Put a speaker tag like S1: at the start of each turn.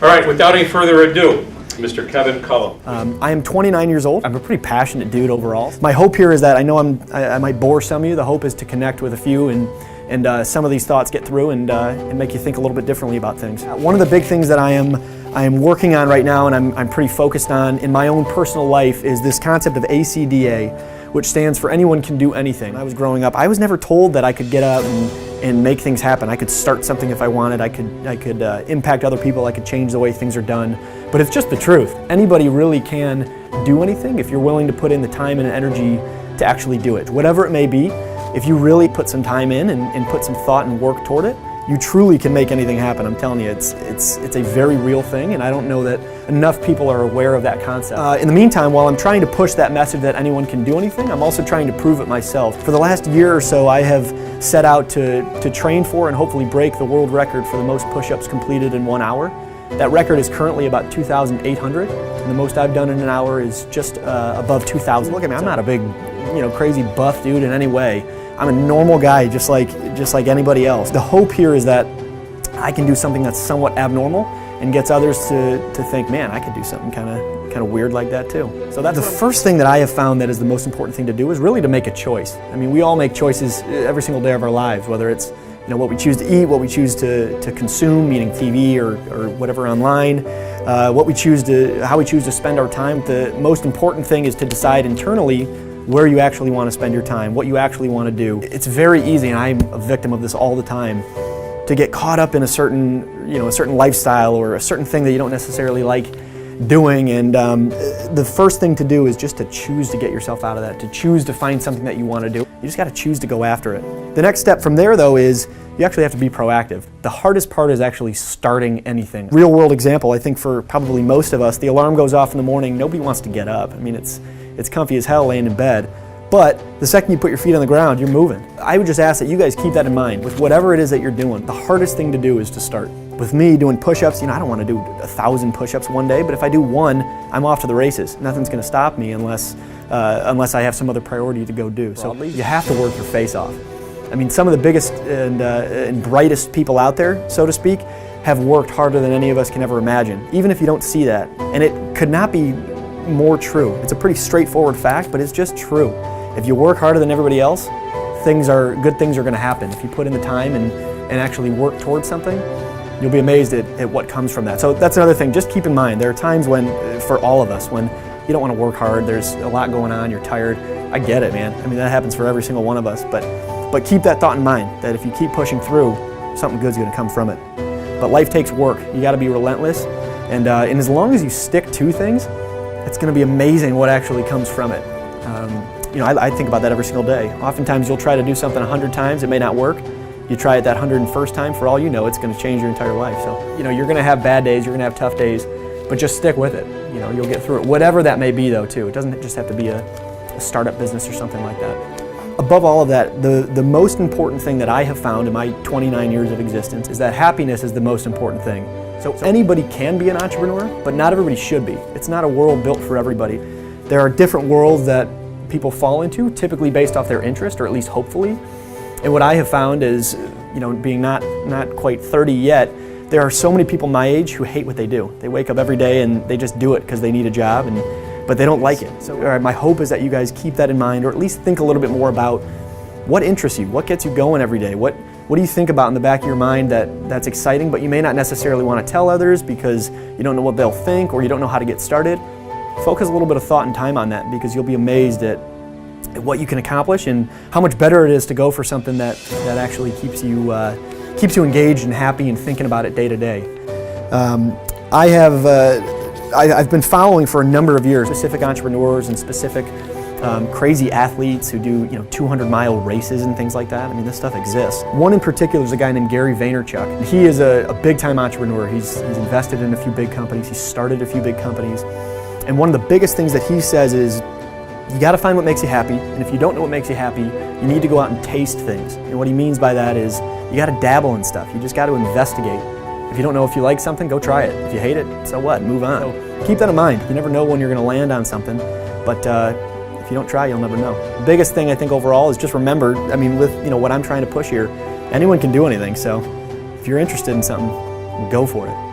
S1: All right, without any further ado, Mr. Kevin Cullum.
S2: I am 29 years old. I'm a pretty passionate dude overall. My hope here is that I know I might bore some of you. The hope is to connect with a few and some of these thoughts get through and make you think a little bit differently about things. One of the big things that I am working on right now and I'm pretty focused on in my own personal life is this concept of ACDA, which stands for anyone can do anything. When I was growing up, I was never told that I could get out and make things happen. I could start something if I wanted. I could impact other people. I could change the way things are done. But it's just the truth. Anybody really can do anything if you're willing to put in the time and energy to actually do it. Whatever it may be, if you really put some time in and put some thought and work toward it, you truly can make anything happen. I'm telling you, it's a very real thing, and I don't know that enough people are aware of that concept. In the meantime, while I'm trying to push that message that anyone can do anything, I'm also trying to prove it myself. For the last year or so, I have set out to train for and hopefully break the world record for the most push-ups completed in 1 hour. That record is currently about 2,800, and the most I've done in an hour is just above 2,000. Look at me, I'm not a big, crazy buff dude in any way. I'm a normal guy, just like anybody else. The hope here is that I can do something that's somewhat abnormal and gets others to think, man, I could do something kind of weird like that too. So that's the first thing that I have found that is the most important thing to do is really to make a choice. I mean, we all make choices every single day of our lives, whether it's what we choose to eat, what we choose to consume, meaning TV or whatever online, how we choose to spend our time. The most important thing is to decide internally where you actually want to spend your time, what you actually want to do. It's very easy, and I'm a victim of this all the time, to get caught up in a certain lifestyle or a certain thing that you don't necessarily like doing. And the first thing to do is just to choose to get yourself out of that, to choose to find something that you want to do. You just got to choose to go after it. The next step from there, though, is you actually have to be proactive. The hardest part is actually starting anything. Real world example, I think for probably most of us, the alarm goes off in the morning, nobody wants to get up. I mean, it's comfy as hell laying in bed, but the second you put your feet on the ground, you're moving. I would just ask that you guys keep that in mind with whatever it is that you're doing. The hardest thing to do is to start. With me doing push-ups, I don't want to do 1,000 push-ups one day, but if I do one, I'm off to the races. Nothing's going to stop me unless I have some other priority to go do. So you have to work your face off. I mean, some of the biggest and brightest people out there, so to speak, have worked harder than any of us can ever imagine, even if you don't see that. And it could not be more true. It's a pretty straightforward fact, but it's just true. If you work harder than everybody else, good things are going to happen. If you put in the time and actually work towards something, you'll be amazed at what comes from that. So that's another thing, just keep in mind, there are times when, for all of us, when you don't want to work hard, there's a lot going on, you're tired. I get it, man. I mean, that happens for every single one of us, but keep that thought in mind, that if you keep pushing through, something good's going to come from it. But life takes work. You got to be relentless, and as long as you stick to things, it's going to be amazing what actually comes from it. I think about that every single day. Oftentimes you'll try to do something 100 times, it may not work. You try it that 101st time, for all you know, it's going to change your entire life. So, you're going to have bad days, you're going to have tough days, but just stick with it. You'll get through it. Whatever that may be, though, too. It doesn't just have to be a startup business or something like that. Above all of that, the most important thing that I have found in my 29 years of existence is that happiness is the most important thing. So anybody can be an entrepreneur, but not everybody should be. It's not a world built for everybody. There are different worlds that people fall into, typically based off their interest, or at least hopefully. And what I have found is, being not quite 30 yet, there are so many people my age who hate what they do. They wake up every day and they just do it because they need a job, but they don't like it. So my hope is that you guys keep that in mind, or at least think a little bit more about what interests you, what gets you going every day, what do you think about in the back of your mind that's exciting, but you may not necessarily want to tell others because you don't know what they'll think or you don't know how to get started. Focus a little bit of thought and time on that, because you'll be amazed at what you can accomplish and how much better it is to go for something that actually keeps you engaged and happy and thinking about it day to day. I've been following for a number of years specific entrepreneurs and specific crazy athletes who do 200-mile races and things like that. I mean, this stuff exists. One in particular is a guy named Gary Vaynerchuk. He is a big-time entrepreneur. He's invested in a few big companies. He's started a few big companies. And one of the biggest things that he says is, you got to find what makes you happy, and if you don't know what makes you happy, you need to go out and taste things. And what he means by that is, you got to dabble in stuff. You just got to investigate. If you don't know if you like something, go try it. If you hate it, so what? Move on. So keep that in mind. You never know when you're going to land on something, but if you don't try, you'll never know. The biggest thing I think overall is just remember, I mean, with what I'm trying to push here, anyone can do anything. So if you're interested in something, go for it.